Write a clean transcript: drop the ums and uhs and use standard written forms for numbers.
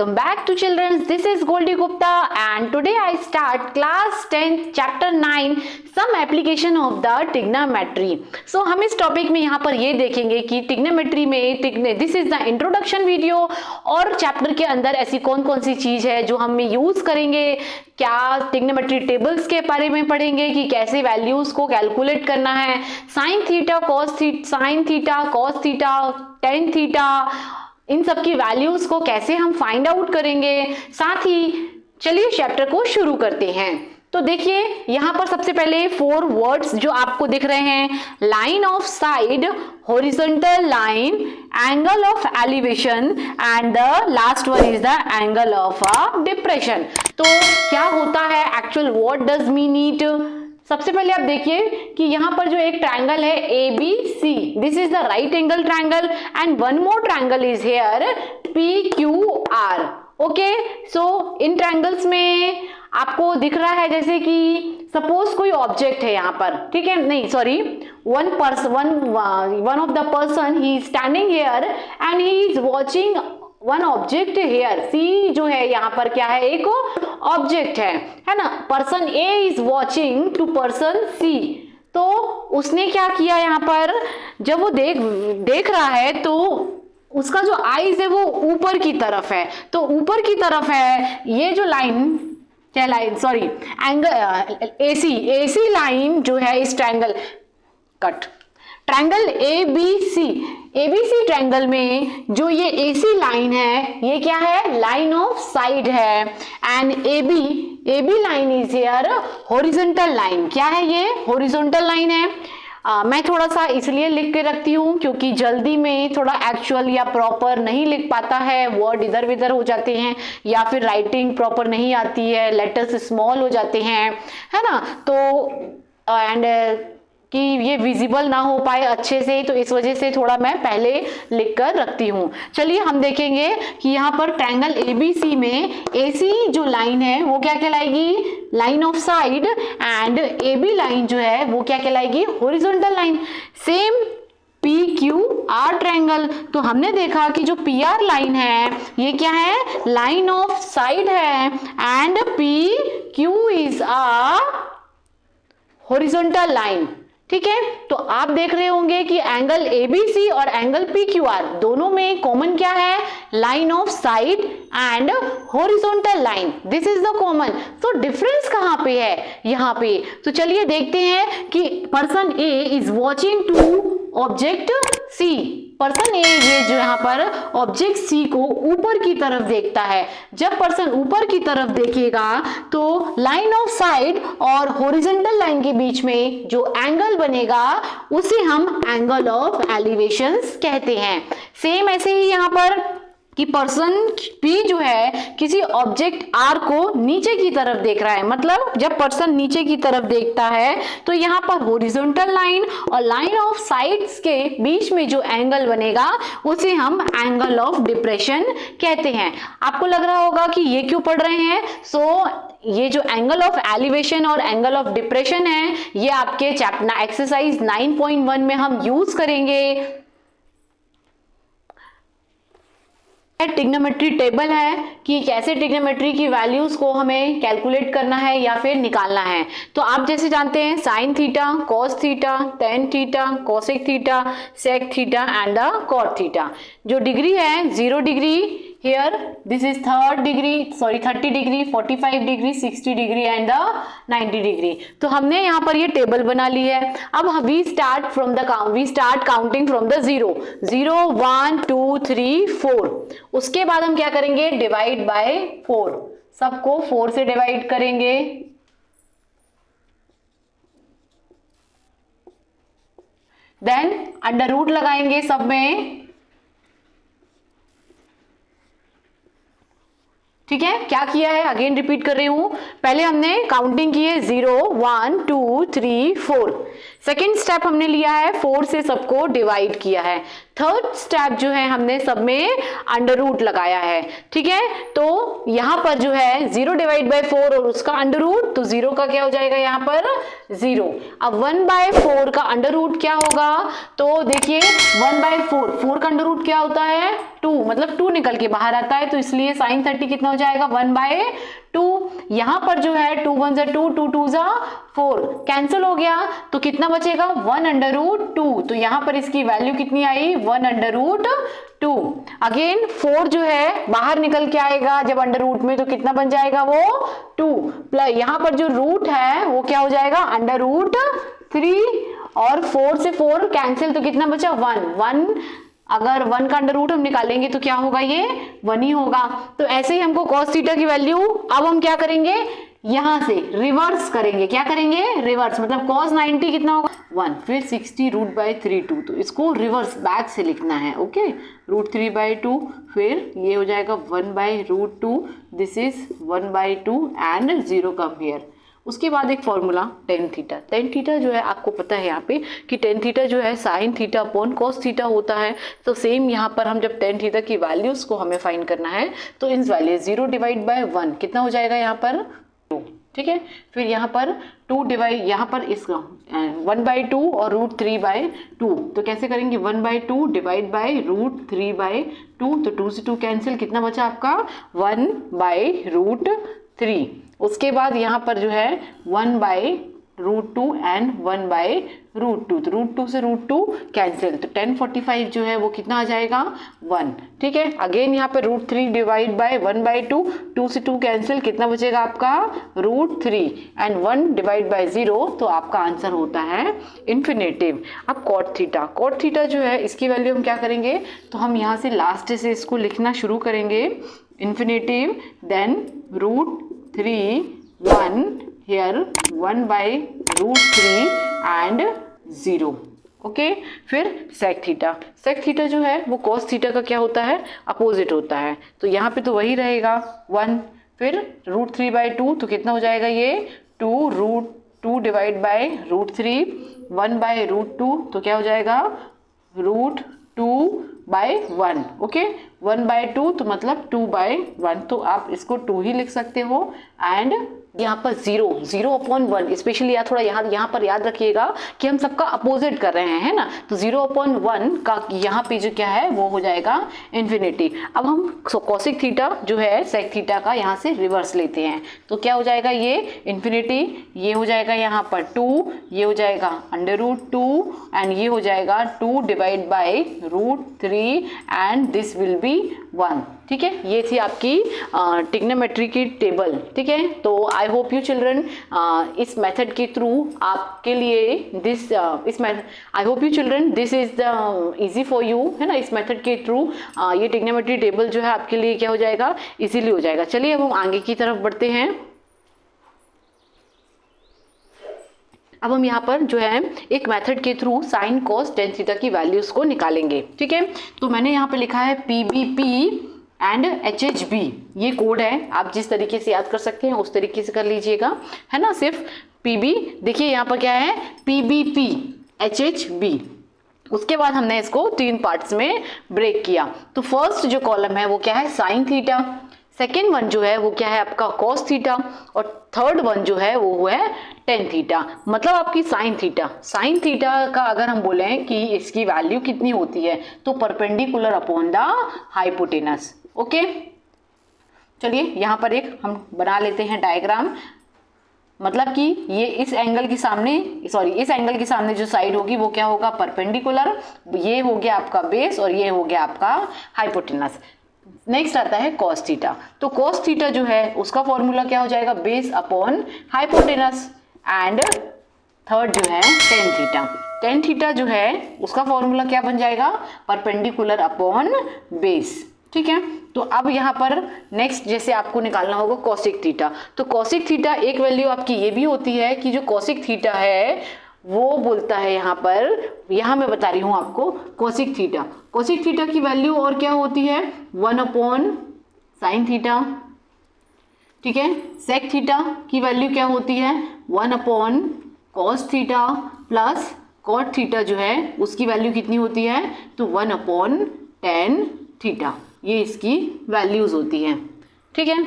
welcome back to children. This is Goldie Gupta and today I start class 10th chapter 9 some application of the trigonometry. So हम इस topic में यहाँ पर ये देखेंगे कि trigonometry में this is the introduction video और चैप्टर के अंदर ऐसी कौन कौन सी चीज है जो हम यूज करेंगे, क्या ट्रिग्नोमेट्री टेबल्स के बारे में पढ़ेंगे कि कैसे वैल्यूज को कैलकुलेट करना है, sine theta cos theta tan theta इन सब की वैल्यूज को कैसे हम फाइंड आउट करेंगे। साथ ही चलिए चैप्टर को शुरू करते हैं। तो देखिए यहाँ पर सबसे पहले 4 वर्ड्स जो आपको दिख रहे हैं, line of side, horizontal line, angle of elevation and the last one is the angle of a depression. तो क्या होता है actual, what does mean it. सबसे पहले आप देखिए कि यहाँ पर जो एक ट्रायंगल है ABC, this is the right angle triangle and one more triangle is here PQR। Okay, so in triangles में आपको दिख रहा है जैसे कि सपोज कोई ऑब्जेक्ट है यहाँ पर, ठीक है, नहीं sorry, one of the person he is standing here and he is watching one object here. C जो है यहाँ पर क्या है, एक ऑब्जेक्ट है ना। Person A is watching to person C. तो उसने क्या किया यहाँ पर, जब वो देख रहा है तो उसका जो आईज है वो ऊपर की तरफ है, तो ऊपर की तरफ है ये जो line sorry angle AC line जो है इस ट्रायंगल ट्रायंगल ABC ट्रायंगल में जो ये AC लाइन है ये क्या है, लाइन ऑफ साइड है and AB line is here horizontal line. क्या है ये, हॉरिजॉन्टल लाइन है। मैं थोड़ा सा इसलिए लिख के रखती हूँ क्योंकि जल्दी में थोड़ा एक्चुअल या प्रॉपर नहीं लिख पाता है, वर्ड इधर उधर हो जाते हैं या फिर राइटिंग प्रॉपर नहीं आती है, लेटर्स स्मॉल हो जाते हैं, है ना। तो एंड कि ये विजिबल ना हो पाए अच्छे से, तो इस वजह से थोड़ा मैं पहले लिख कर रखती हूँ। चलिए हम देखेंगे कि यहाँ पर ट्रायंगल ABC में AC जो लाइन है वो क्या कहलाएगी, line of side, and AB line जो है वो क्या कहलाएगी, horizontal line. Same PQR triangle, तो हमने देखा कि जो PR लाइन है ये क्या है, लाइन ऑफ साइड है and PQ is a horizontal line, ठीक है। तो आप देख रहे होंगे कि एंगल ABC और एंगल PQR दोनों में कॉमन क्या है, line of side and horizontal line, this is the common. तो डिफरेंस कहाँ पे है, यहाँ पे। तो चलिए देखते हैं कि person A is watching to object C। Person A ये जो यहाँ पर ऑब्जेक्ट C को ऊपर की तरफ देखता है। जब पर्सन ऊपर की तरफ देखेगा तो लाइन ऑफ साइड और हॉरिजॉन्टल लाइन के बीच में जो एंगल बनेगा उसे हम एंगल ऑफ एलिवेशंस कहते हैं। सेम ऐसे ही यहाँ पर कि पर्सन P जो है किसी ऑब्जेक्ट R को नीचे की तरफ देख रहा है, मतलब जब पर्सन नीचे की तरफ देखता है तो यहाँ पर हॉरिजॉन्टल लाइन और लाइन ऑफ साइड्स के बीच में जो एंगल बनेगा उसे हम एंगल ऑफ डिप्रेशन कहते हैं। आपको लग रहा होगा कि ये क्यों पढ़ रहे हैं। ये जो एंगल ऑफ एलिवेशन और एंगल ऑफ डिप्रेशन है ये आपके चैप्टर एक्सरसाइज 9.1 में हम यूज करेंगे। ट्रिग्नोमेट्री टेबल है कि कैसे ट्रिग्नोमेट्री की वैल्यूज को हमें कैलकुलेट करना है या फिर निकालना है। तो आप जैसे जानते हैं sine theta, cos theta, tan theta, cosec theta, sec theta and the cot theta. जो डिग्री है 0 degree, here this is 30 degree, 45 degree, 60 degree and 90 degree. तो हमने यहाँ पर ये टेबल बना ली है। अब we start counting from the 0 1 2 3 4। उसके बाद हम क्या करेंगे, डिवाइड बाय 4, सबको 4 से डिवाइड करेंगे। देन अंडर रूट लगाएंगे सब में, ठीक है। क्या किया है, अगेन रिपीट कर रही हूं, पहले हमने काउंटिंग की है 0 1 2 3 4। सेकेंड स्टेप हमने लिया है 4 से सबको डिवाइड किया है। थर्ड स्टेप जो है हमने सब में अंडर रूट लगाया है। ठीक है, तो यहां पर जो है 0 डिवाइड बाय 4 और उसका अंडर रूट, तो 0 का क्या हो जाएगा यहाँ पर 0। अब 1/4 का अंडर रूट क्या होगा, तो देखिए 1/4, 4 का अंडर रूट क्या होता है 2, मतलब 2 निकल के बाहर आता है, तो इसलिए sin 30 कितना हो जाएगा 1/2। यहां पर जो है 2 1 2, 2 2 4, कैंसिल हो गया, तो कितना बचेगा 1/2। तो यहां पर इसकी वैल्यू कितनी आई 1/2। अगेन 4 जो है बाहर निकल के आएगा जब अंडर रूट में, तो कितना बन जाएगा वो 2, प्लस यहाँ पर जो रूट है वो क्या हो जाएगा √3, और 4 से 4 कैंसिल, तो कितना बचा 1। अगर 1 का अंडर रूट हम निकालेंगे तो क्या होगा, ये 1 ही होगा। तो ऐसे ही हमको cos थीटा की वैल्यू, अब हम क्या करेंगे यहां से रिवर्स करेंगे। क्या करेंगे रिवर्स, मतलब cos 90 कितना होगा 1, फिर 60√3/2, तो इसको रिवर्स बैक से लिखना है। ओके, √3/2, फिर ये हो जाएगा 1/√2, this is 1/2 and 0 come here. उसके बाद एक formula tan theta. tan theta जो है आपको पता है यहाँ पे कि tan थीटा जो है sin theta upon cos theta होता है। तो सेम यहाँ पर हम जब tan थीटा की वैल्यूज को हमें फाइंड करना है, तो इन वैल्यू 0 डिवाइड बाय 1 कितना हो जाएगा यहाँ पर 2। ठीक है, फिर यहाँ पर 2 डिवाइड, यहाँ पर इसका 1/2 और √3/2, तो कैसे करेंगे 1/2 डिवाइड बाय √3/2, तो 2 से 2 कैंसिल, कितना बचा आपका 1/√3। उसके बाद यहाँ पर जो है 1/√2 एंड 1/√2, तो √2 से √2 कैंसिल, तो 1045 जो है वो कितना आ जाएगा 1। ठीक है, अगेन यहाँ पे √3 डिवाइड बाय 1/2, 2 से 2 कैंसिल, कितना बचेगा आपका √3 एंड 1 डिवाइड बाय 0, तो आपका आंसर होता है इन्फिनेटिव। अब cot थीटा, cot थीटा जो है इसकी वैल्यू हम क्या करेंगे, तो हम यहाँ से लास्ट से इसको लिखना शुरू करेंगे, infinity, then √3 1 here 1/√3 and 0। Okay, फिर sec थीटा, sec थीटा जो है वो cos थीटा का क्या होता है अपोजिट होता है, तो यहाँ पे तो वही रहेगा 1, फिर √3/2, तो कितना हो जाएगा ये 2 डिवाइड बाय √3, 1/√2, तो क्या हो जाएगा √2/1। ओके, 1/2 तो मतलब 2/1, तो आप इसको 2 ही लिख सकते हो। एंड यहाँ पर 0/1, स्पेशली थोड़ा यहाँ पर याद रखिएगा कि हम सबका अपोजिट कर रहे हैं, है ना, तो 0/1 का यहाँ पे जो क्या है वो हो जाएगा इन्फिनिटी। अब हम cosec थीटा जो है sec थीटा का यहाँ से रिवर्स लेते हैं, तो क्या हो जाएगा ये इन्फिनिटी, ये हो जाएगा यहाँ पर 2, ये हो जाएगा √2 एंड ये हो जाएगा 2 divide by √3 and this will be 1। ठीक है, ये थी आपकी ट्रिग्नोमेट्री की टेबल। ठीक है, तो आई होप यू चिल्ड्रन इस मेथड के थ्रू आपके लिए I hope you children this is the easy for you, है ना। इस मेथड के थ्रू ये ट्रिग्नोमेट्री टेबल जो है आपके लिए क्या हो जाएगा इजीली हो जाएगा। चलिए अब हम आगे की तरफ बढ़ते हैं। अब हम यहाँ पर जो है एक मेथड के through sine cos tan theta की वैल्यूज को निकालेंगे। ठीक है, तो मैंने यहाँ पे लिखा है PBP एंड HHB, ये कोड है, आप जिस तरीके से याद कर सकते हैं उस तरीके से कर लीजिएगा, है ना। सिर्फ PB, देखिए यहाँ पर क्या है PBP HHB। उसके बाद हमने इसको 3 पार्ट्स में ब्रेक किया। तो फर्स्ट जो कॉलम है वो क्या है साइन थीटा, सेकेंड वन जो है वो क्या है आपका कॉस थीटा, और थर्ड वन जो है वो है टेन थीटा। मतलब आपकी साइन थीटा का अगर हम बोले कि इसकी वैल्यू कितनी होती है, तो perpendicular upon the hypotenuse. Okay, चलिए यहाँ पर एक हम बना लेते हैं डायग्राम। मतलब कि ये इस एंगल के सामने जो साइड होगी वो क्या होगा परपेंडिकुलर, ये हो गया आपका बेस और ये हो गया आपका हाइपोटेनस। नेक्स्ट आता है cos थीटा। तो cos थीटा जो है उसका फॉर्मूला क्या हो जाएगा base upon hypotenuse, and third जो है टेन थीटा। टेन थीटा जो है उसका फॉर्मूला क्या बन जाएगा परपेंडिकुलर अपॉन बेस। ठीक है, तो अब यहाँ पर नेक्स्ट जैसे आपको निकालना होगा कॉसिक थीटा। तो कॉसिक थीटा एक वैल्यू आपकी ये भी होती है कि जो कॉसिक थीटा है वो बोलता है यहाँ मैं बता रही हूँ आपको कॉसिक थीटा की वैल्यू और क्या होती है 1 अपॉन साइन थीटा। ठीक है, सेक थीटा की वैल्यू क्या होती है 1 upon cos theta plus cot theta जो है उसकी वैल्यू कितनी होती है, तो 1/tan थीटा, ये इसकी वैल्यूज होती हैं। ठीक है,